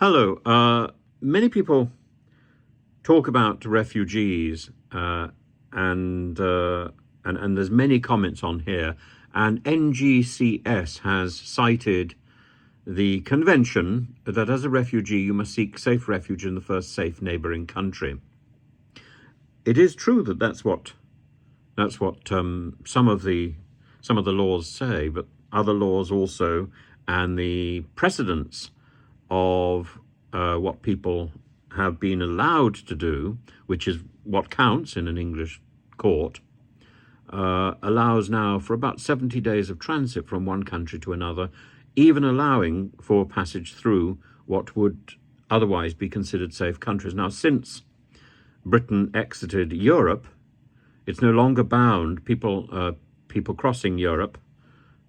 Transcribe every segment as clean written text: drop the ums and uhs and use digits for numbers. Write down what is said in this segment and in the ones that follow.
Hello. Many people talk about refugees, and there's many comments on here. And NGCS has cited the convention that as a refugee you must seek safe refuge in the first safe neighbouring country. It is true that that's what some of the laws say, but other laws also, and the precedents of what people have been allowed to do, which is what counts in an English court, allows now for about 70 days of transit from one country to another, even allowing for passage through what would otherwise be considered safe countries. Now, since Britain exited Europe, it's no longer bound. People crossing Europe,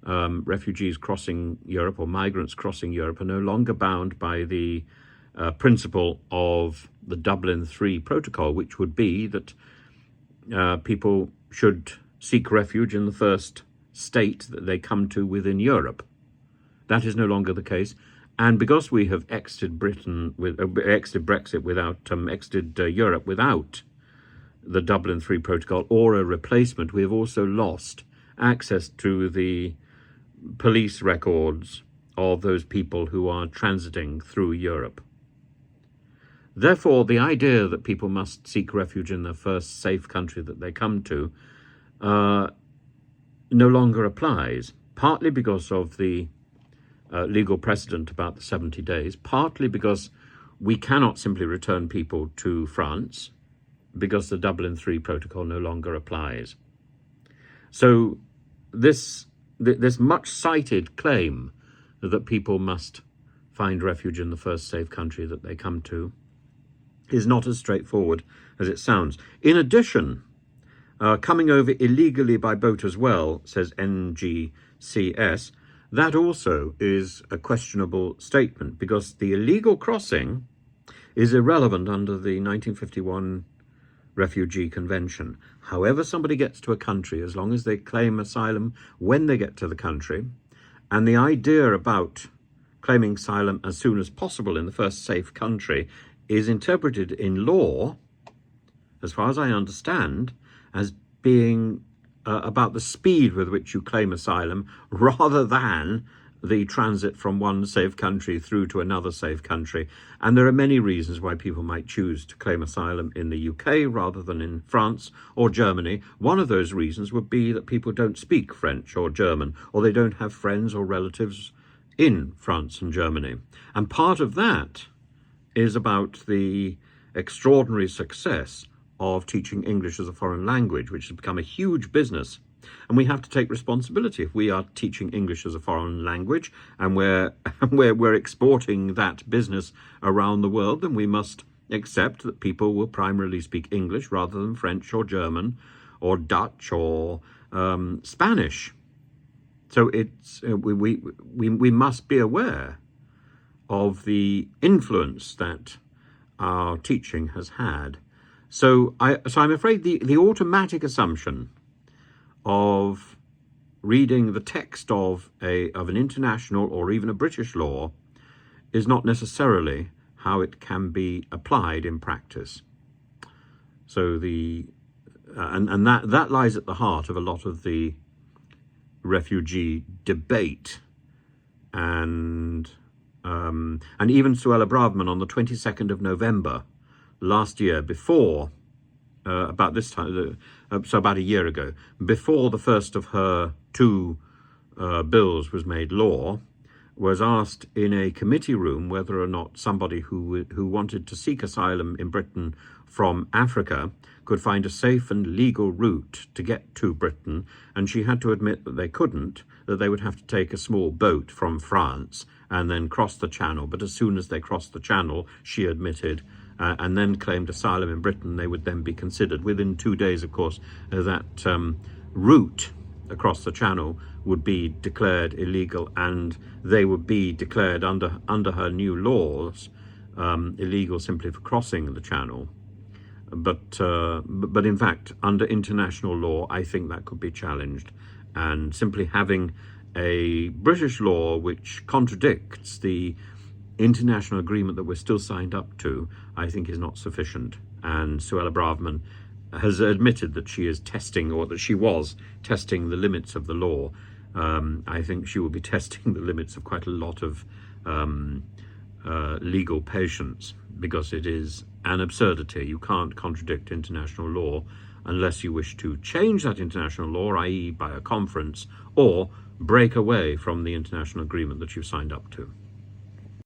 refugees crossing Europe or migrants crossing Europe, are no longer bound by the principle of the Dublin III protocol, which would be that people should seek refuge in the first state that they come to within Europe. That is no longer the case. And because we have exited Brexit without exited Europe without the Dublin III protocol or a replacement, we have also lost access to the police records of those people who are transiting through Europe. Therefore, the idea that people must seek refuge in the first safe country that they come to no longer applies, partly because of the legal precedent about the 70 days, partly because we cannot simply return people to France because the Dublin III protocol no longer applies. So this much cited claim that people must find refuge in the first safe country that they come to is not as straightforward as it sounds. In addition, coming over illegally by boat as well, says NGCS, that also is a questionable statement, because the illegal crossing is irrelevant under the 1951 Refugee Convention. However somebody gets to a country, as long as they claim asylum when they get to the country, and the idea about claiming asylum as soon as possible in the first safe country is interpreted in law, as far as I understand, as being about the speed with which you claim asylum rather than the transit from one safe country through to another safe country. And there are many reasons why people might choose to claim asylum in the UK rather than in France or Germany. One of those reasons would be that people don't speak French or German, or they don't have friends or relatives in France and Germany. And part of that is about the extraordinary success of teaching English as a foreign language, which has become a huge business. And we have to take responsibility. If we are teaching English as a foreign language and we're exporting that business around the world, then we must accept that people will primarily speak English rather than French or German or Dutch or Spanish. So it's we must be aware of the influence that our teaching has had. So I'm afraid the automatic assumption of reading the text of an international or even a British law is not necessarily how it can be applied in practice. So that lies at the heart of a lot of the refugee debate. And even Suella Braverman on the 22nd of November last year, before about this time, so about a year ago, before the first of her two bills was made law, was asked in a committee room whether or not somebody who wanted to seek asylum in Britain from Africa could find a safe and legal route to get to Britain, and she had to admit that they couldn't, that they would have to take a small boat from France and then cross the Channel. But as soon as they crossed the Channel, she admitted, and then claimed asylum in Britain, they would then be considered. Within 2 days, of course, that route across the Channel would be declared illegal, and they would be declared under her new laws illegal simply for crossing the Channel. But in fact, under international law, I think that could be challenged, and simply having a British law which contradicts the international agreement that we're still signed up to, I think is not sufficient. And Suella Braverman has admitted that she is testing, or that she was testing, the limits of the law. I think she will be testing the limits of quite a lot of legal patience, because it is an absurdity. You can't contradict international law unless you wish to change that international law, i.e. by a conference, or break away from the international agreement that you've signed up to.